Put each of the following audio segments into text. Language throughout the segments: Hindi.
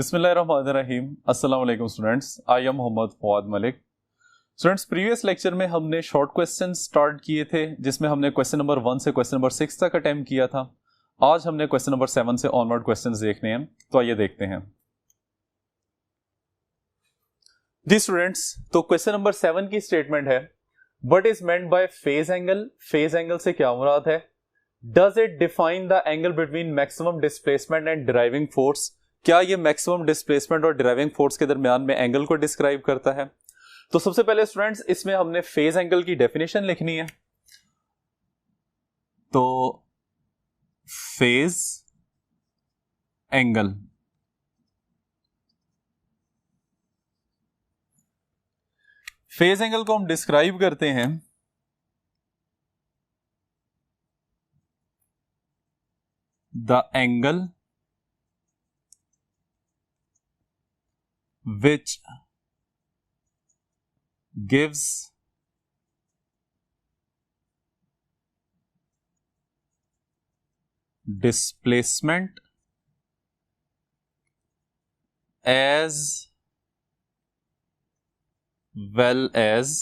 बिस्मिल्लाहिर्रहमानिर्रहीम। अस्सलाम वालेकुम students, I am Mohammad Fawad Malik. Students, previous lecture में हमने शॉर्ट क्वेश्चन स्टार्ट किए थे जिसमें हमने क्वेश्चन नंबर 1 से क्वेश्चन नंबर 6 तक अटेम्प्ट किया था। आज हमने क्वेश्चन नंबर 7 से ऑनवर्ड क्वेश्चंस देखने हैं, तो आइए देखते हैं जी स्टूडेंट्स। तो क्वेश्चन नंबर 7 की स्टेटमेंट है, what is meant by phase angle. Phase angle से क्या मुराद है? Does it define the angle between maximum displacement and driving force. क्या ये मैक्सिमम डिस्प्लेसमेंट और ड्राइविंग फोर्स के दरमियान में एंगल को डिस्क्राइब करता है? तो सबसे पहले स्टूडेंट्स इसमें हमने फेज एंगल की डेफिनेशन लिखनी है। तो फेज एंगल को हम डिस्क्राइब करते हैं the angle which gives displacement as well as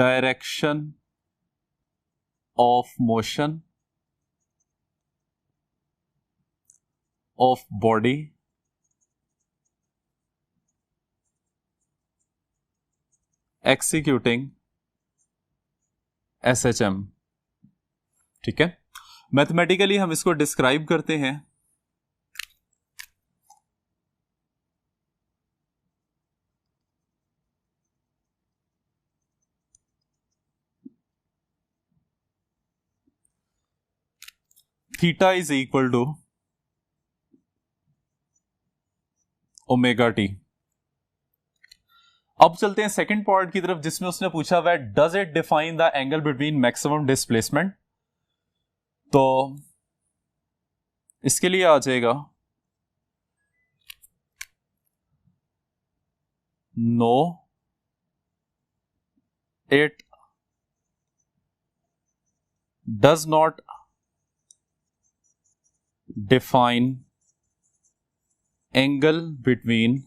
direction of motion of body executing SHM। ठीक है, मैथमेटिकली हम इसको डिस्क्राइब करते हैं theta is equal to omega t. अब चलते हैं सेकंड पार्ट की तरफ जिसमें उसने पूछा हुआ है, does it define the angle between maximum displacement. तो इसके लिए आ जाएगा no it does not define angle between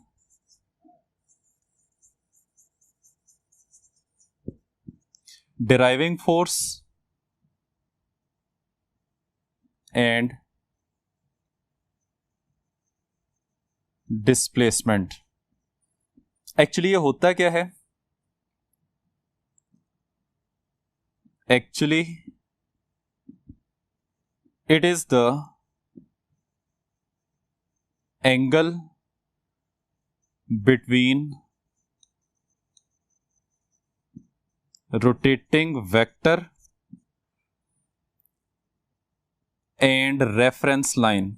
deriving force and displacement। Actually ये होता क्या है? Actually it is the angle between rotating vector and reference line।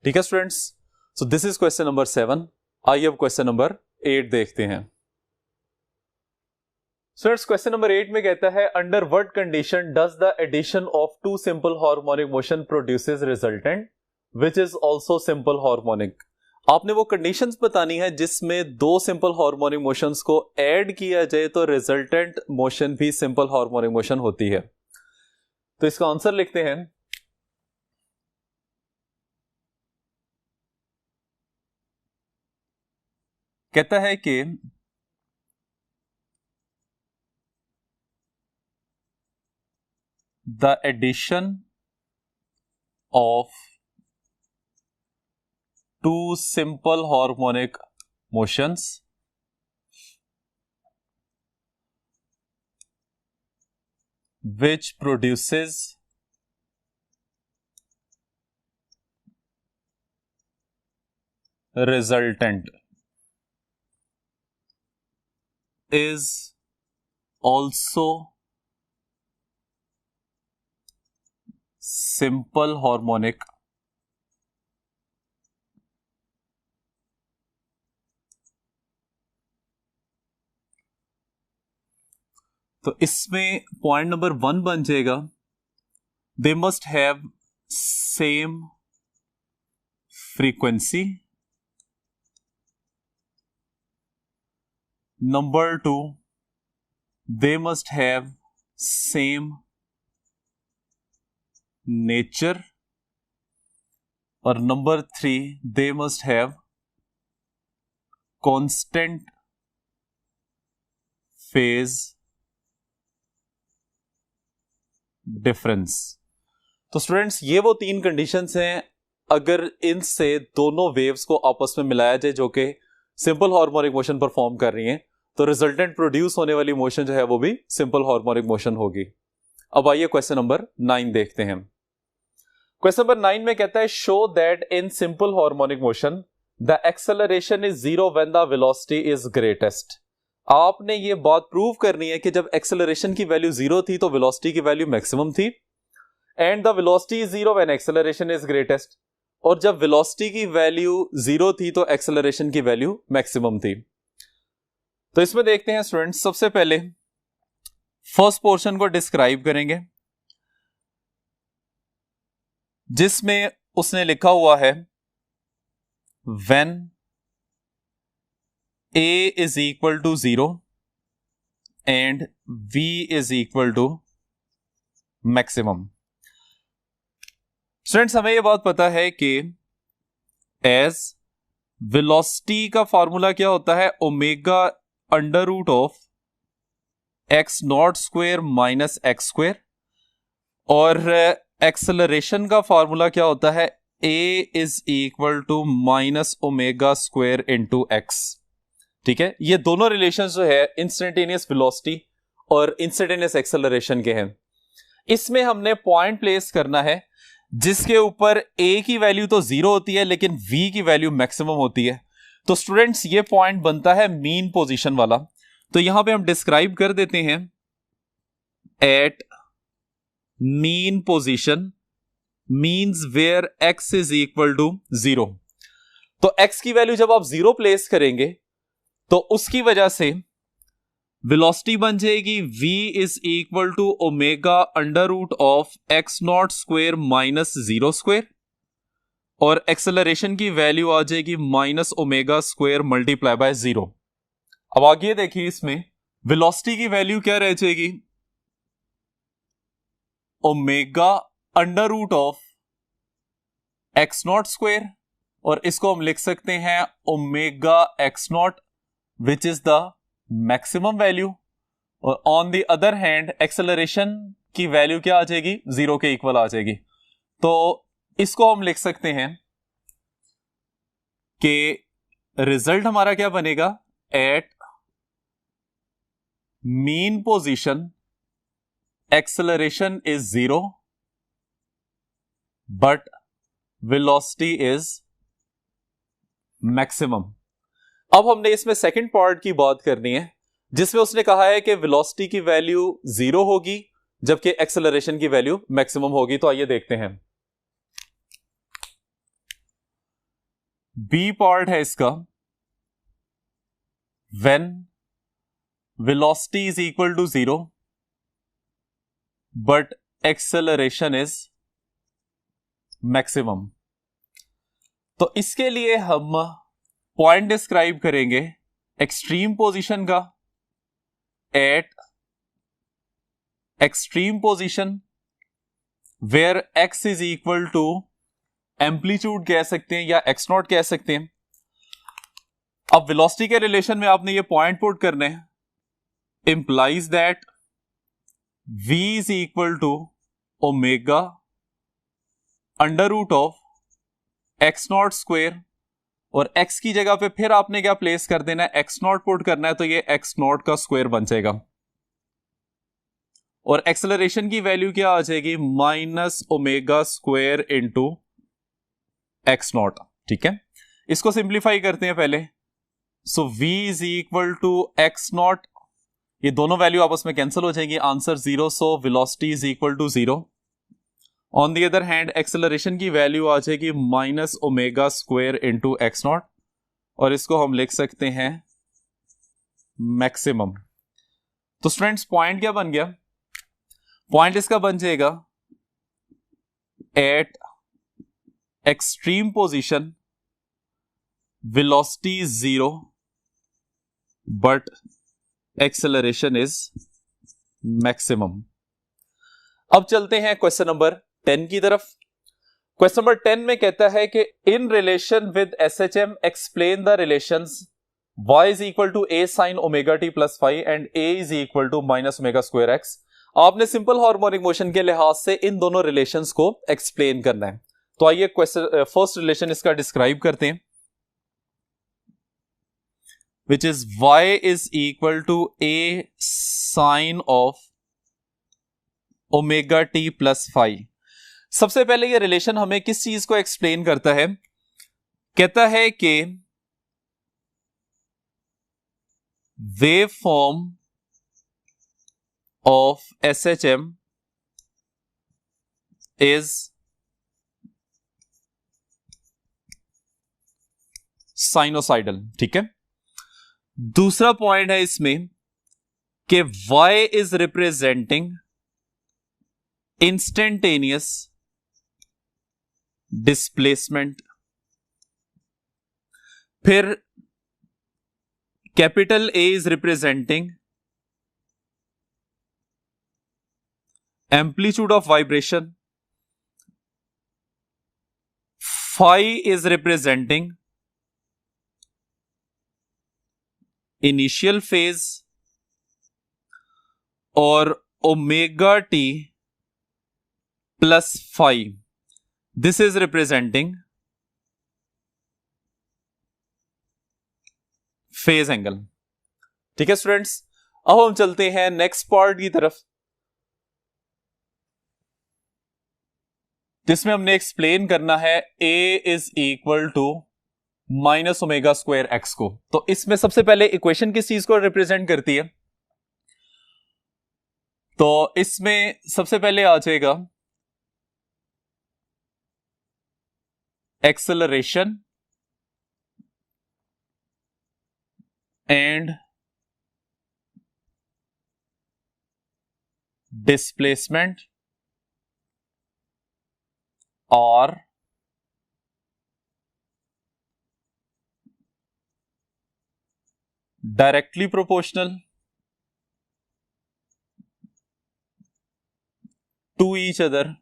ठीक है students, so this is question number 7। आइए अब क्वेश्चन नंबर 8 देखते हैं। स्टूडेंट्स क्वेश्चन नंबर 8 में कहता है, under what condition does the addition of two simple harmonic motion produces resultant which is also simple harmonic. आपने वो कंडीशंस बतानी है जिसमें दो सिंपल हार्मोनिक मोशंस को ऐड किया जाए तो रिजल्टेंट मोशन भी सिंपल हार्मोनिक मोशन होती है। तो इसका आंसर लिखते हैं, कहता है कि the addition of two simple harmonic motions which produces resultant is also simple harmonic तो इसमें पॉइंट नंबर 1 बन जाएगा, they must have same frequency. Number 2, they must have same nature, और number 3 they must have constant phase difference. तो स्टूडेंट्स ये वो 3 कंडीशंस हैं, अगर इनसे दोनों वेव्स को आपस में मिलाया जाए जो कि सिंपल हार्मोनिक मोशन परफॉर्म कर रही हैं, तो रिजल्टेंट प्रोड्यूस होने वाली मोशन जो है वो भी सिंपल हार्मोनिक मोशन होगी। अब आइए क्वेश्चन नंबर 9 देखते हैं। क्वेश्चन नंबर 9 में कहता है show that in simple harmonic motion the acceleration is 0 when the velocity is greatest. आपने ये बात प्रूव करनी है कि जब एक्सेलरेशन की वैल्यू 0 थी तो वेलोसिटी की वैल्यू मैक्सिमम थी, and the velocity is 0 when acceleration is greatest, और जब वेलोसिटी की वैल्यू 0 थी तो एक्सेलरेशन की वैल्यू मैक्सिमम थी। तो इसमें देखते हैं स्टूडेंट्स, सबसे पहले फर्स्ट पोर्शन को डिस्क्राइब करेंगे जिसमें उसने लिखा हुआ है when a is equal to 0 and v is equal to maximum। Students हमें यह बात पता है कि एज वेलोसिटी का फॉर्मूला क्या होता है, omega under root of x not square minus x square, और एक्सेलरेशन का फॉर्मूला क्या होता है, a is equal to minus omega square into x. ठीक है, ये दोनों रिलेशन जो है इंस्टेंटेनियस वेलोसिटी और इंस्टेंटेनियस एक्सेलरेशन के हैं। इसमें हमने पॉइंट प्लेस करना है जिसके ऊपर a की वैल्यू तो 0 होती है लेकिन v की वैल्यू मैक्सिमम होती है। तो स्टूडेंट्स ये पॉइंट बनता है मीन पोजीशन वाला। तो यहां पे हम डिस्क्राइब कर देते हैं at mean position means where x is equal to 0। तो x की वैल्यू जब आप 0 प्लेस करेंगे तो उसकी वजह से वेलोसिटी बन जाएगी v is equal to omega under root of x not square minus 0 square, और एक्सेलरेशन की वैल्यू आ जाएगी minus omega square multiply by 0। अब आगे देखिए, इसमें वेलोसिटी की वैल्यू क्या रह जाएगी, omega under root of x not square, और इसको हम लिख सकते हैं omega x not which is the maximum value, और on the other hand acceleration की वैल्यू क्या आ जाएगी, 0 के इक्वल आ जाएगी। तो इसको हम लिख सकते हैं कि रिजल्ट हमारा क्या बनेगा, at mean position acceleration is 0 but velocity is maximum. अब हमने इसमें सेकंड पार्ट की बात करनी है जिसमें उसने कहा है कि वेलोसिटी की वैल्यू 0 होगी जबकि एक्सेलरेशन की वैल्यू मैक्सिमम होगी। तो आइए देखते हैं, बी पार्ट है इसका, when velocity is equal to 0 but acceleration is maximum. तो इसके लिए हम पॉइंट डिस्क्राइब करेंगे एक्सट्रीम पोजीशन का, at extreme position where x is equal to amplitude कह सकते हैं या x नॉट कह सकते हैं। अब वेलोसिटी के रिलेशन में आपने ये पॉइंट पुट करने हैं, implies that v is equal to omega under root of x not square, और x की जगह पे फिर आपने क्या प्लेस कर देना है, x नॉट पुट करना है, तो ये x नॉट का स्क्वायर बन जाएगा, और एक्सेलरेशन की वैल्यू क्या आ जाएगी, minus omega square into x not. ठीक है, इसको सिंप्लीफाई करते हैं पहले। So v is equal to x not, ये दोनों वैल्यू आपस में कैंसिल हो जाएगी, answer 0, so velocity is equal to 0। On the other hand acceleration की वैल्यू आ जाएगी minus omega square into x not, और इसको हम लिख सकते हैं मैक्सिमम। तो स्टूडेंट्स पॉइंट क्या बन गया, पॉइंट इसका बन जाएगा eight extreme position velocity is 0 but acceleration is maximum. अब चलते हैं क्वेश्चन नंबर 10 की तरफ। क्वेश्चन नंबर 10 में कहता है कि in relation with SHM explain the relations y is equal to a sin omega t plus five and a is equal to minus omega square x. आपने सिंपल हार्मोनिक मोशन के लिहाज से इन दोनों रिलेशंस को एक्सप्लेन करना है। तो आइए क्वेश्चन फर्स्ट रिलेशन इसका डिस्क्राइब करते हैं, which is y is equal to a sin of omega t plus five. सबसे पहले ये रिलेशन हमें किस चीज को एक्सप्लेन करता है? कहता है कि waveform of SHM is sinusoidal. ठीक है, दूसरा पॉइंट है इसमें कि y is representing instantaneous displacement. फिर capital A is representing amplitude of vibration, phi is representing initial phase और omega t plus five this is representing phase angle. ठीक है स्टूडेंट्स, अब हम चलते हैं नेक्स्ट पार्ट की तरफ, जिसमें हमने एक्सप्लेन करना है a is equal to minus omega square x को। तो इसमें सबसे पहले इक्वेशन किस चीज को रिप्रेजेंट करती है? तो इसमें सबसे पहले आ जाएगा एक्सेलरेशन एंड डिस्प्लेसमेंट और directly proportional to each other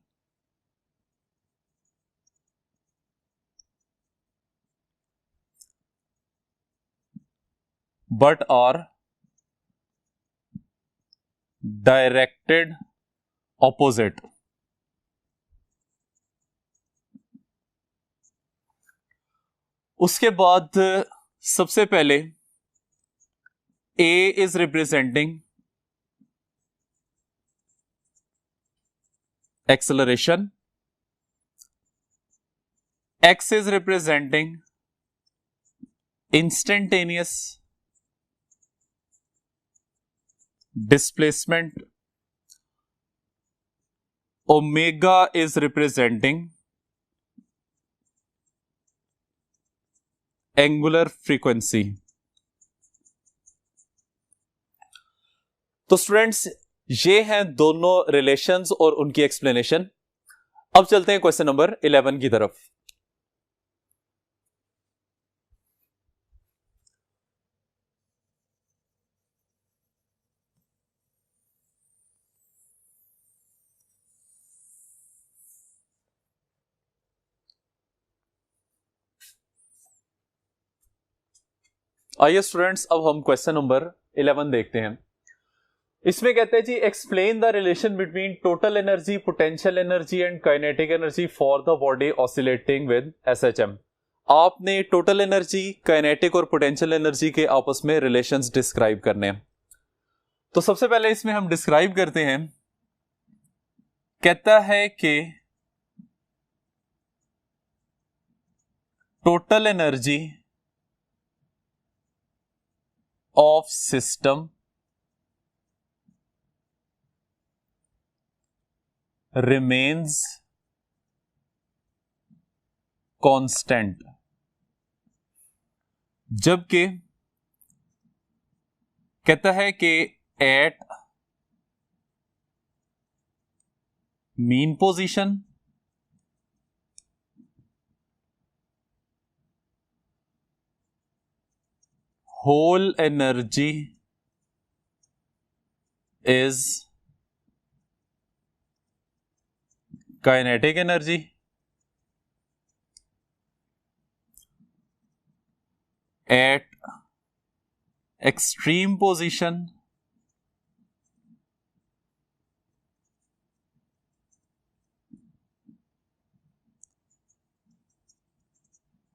but are directed opposite। उसके बाद सबसे पहले A is representing acceleration, X is representing instantaneous displacement, omega is representing angular frequency। तो स्टूडेंट्स ये हैं दोनों रिलेशंस और उनकी एक्सप्लेनेशन। अब चलते हैं क्वेश्चन नंबर 11 की तरफ। आइए स्टूडेंट्स, अब हम क्वेश्चन नंबर 11 देखते हैं। इसमें कहते हैं जी explain the relation between total energy, potential energy and kinetic energy for the body oscillating with SHM। आपने टोटल एनर्जी, काइनेटिक और पोटेंशियल एनर्जी के आपस में रिलेशंस डिस्क्राइब करने हैं। तो सबसे पहले इसमें हम डिस्क्राइब करते हैं। कहता है कि total energy of system remains constant, जबकि कहता है कि at mean position whole energy is kinetic energy at extreme position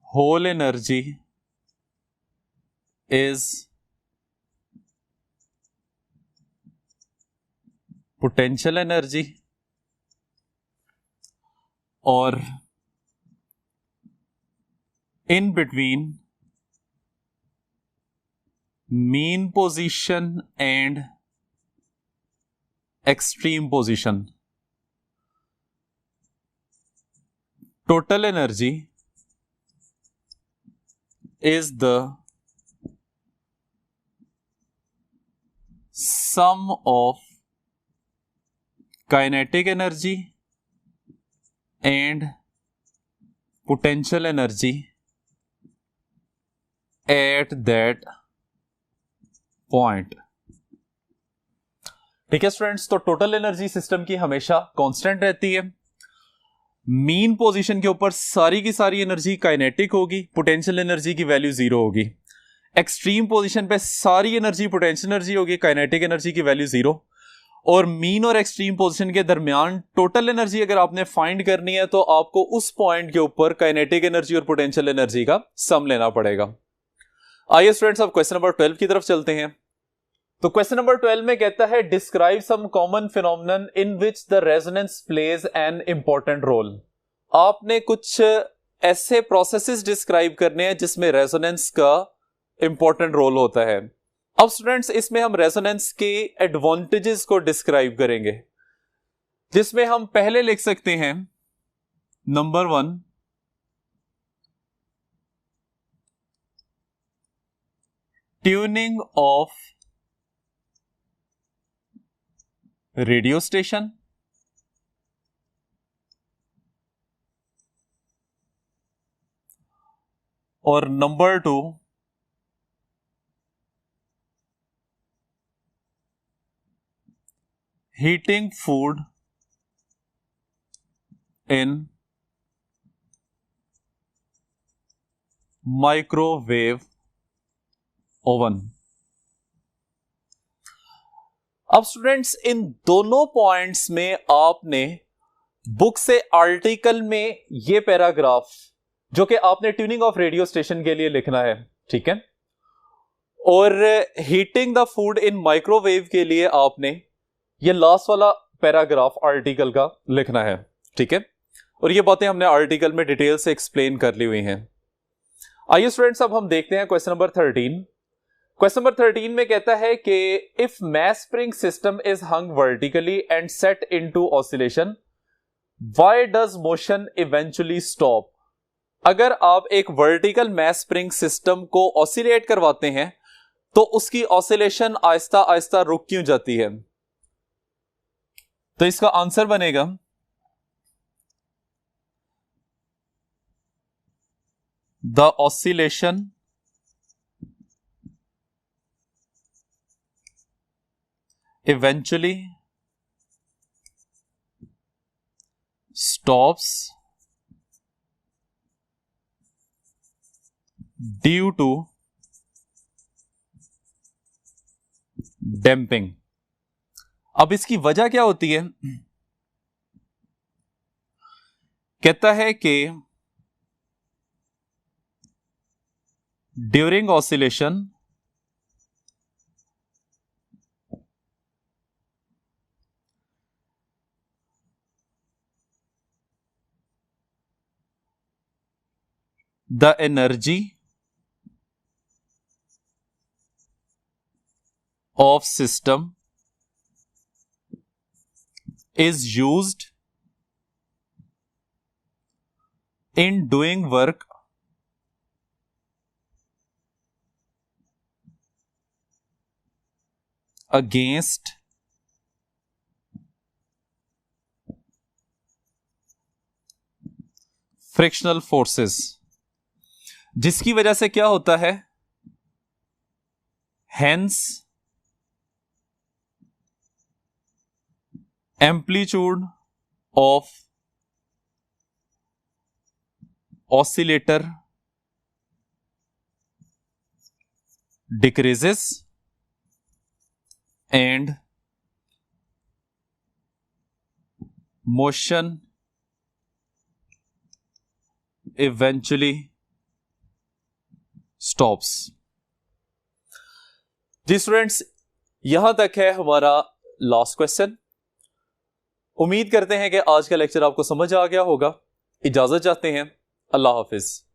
whole energy is potential energy और in between mean position and extreme position total energy is the sum of kinetic energy and potential energy at that point. ठीक है स्टूडेंट्स, तो टोटल एनर्जी सिस्टम की हमेशा कांस्टेंट रहती है। मीन पोजीशन के ऊपर सारी की सारी एनर्जी काइनेटिक होगी, पोटेंशियल एनर्जी की वैल्यू 0 होगी। एक्सट्रीम पोजीशन पे सारी एनर्जी पोटेंशियल एनर्जी होगी, काइनेटिक एनर्जी की वैल्यू 0। और मीन और एक्सट्रीम पोजीशन के दरमियान टोटल एनर्जी अगर आपने फाइंड करनी है तो आपको उस पॉइंट के ऊपर काइनेटिक एनर्जी और पोटेंशियल एनर्जी का सम लेना पड़ेगा। आइए स्टूडेंट्स, अब क्वेश्चन नंबर 12 की तरफ चलते हैं। तो क्वेश्चन नंबर 12 में कहता है describe some common phenomenon in which the resonance plays an important role. आपने कुछ ऐसे प्रोसेसेस डिस्क्राइब करने हैं जिसमें रेजोनेंस का इंपॉर्टेंट रोल होता है। अब स्टूडेंट्स, इसमें हम रेजोनेंस के एडवांटेजेस को डिस्क्राइब करेंगे, जिसमें हम पहले लिख सकते हैं number 1, tuning of radio station. और number 2, heating food in microwave oven. अब स्टूडेंट्स, इन दोनों पॉइंट्स में आपने बुक से आर्टिकल में ये पैराग्राफ जो कि आपने ट्यूनिंग ऑफ रेडियो स्टेशन के लिए लिखना है, ठीक है, और heating the food in microwave के लिए आपने ये लास्ट वाला पैराग्राफ आर्टिकल का लिखना है, ठीक है। और ये बातें हमने आर्टिकल में डिटेल से एक्सप्लेन कर ली हुई हैं। आइए स्टूडेंट्स, अब हम देखते हैं क्वेश्चन नंबर 13। क्वेश्चन नंबर 13 में कहता है कि if mass spring system is hung vertically and set into oscillation, why does motion eventually stop. अगर आप एक वर्टिकल मैस स्प्रिंग सिस्टम को ऑसिलेट करवाते हैं तो उसकी ऑसिलेशन आहिस्ता आहिस्ता रुक क्यों जाती है। तो इसका आंसर बनेगा the oscillation eventually stops due to damping। अब इसकी वजह क्या होती है, कहता है कि during oscillation the energy of system is used in doing work against frictional forces, जिसकी वजह से क्या होता है, hence amplitude of oscillator decreases and motion eventually stops। जी स्टूडेंट्स, यहां तक है हमारा लास्ट क्वेश्चन। उम्मीद करते हैं कि आज का लेक्चर आपको समझ आ गया होगा। इजाजत चाहते हैं, अल्लाह हाफिज।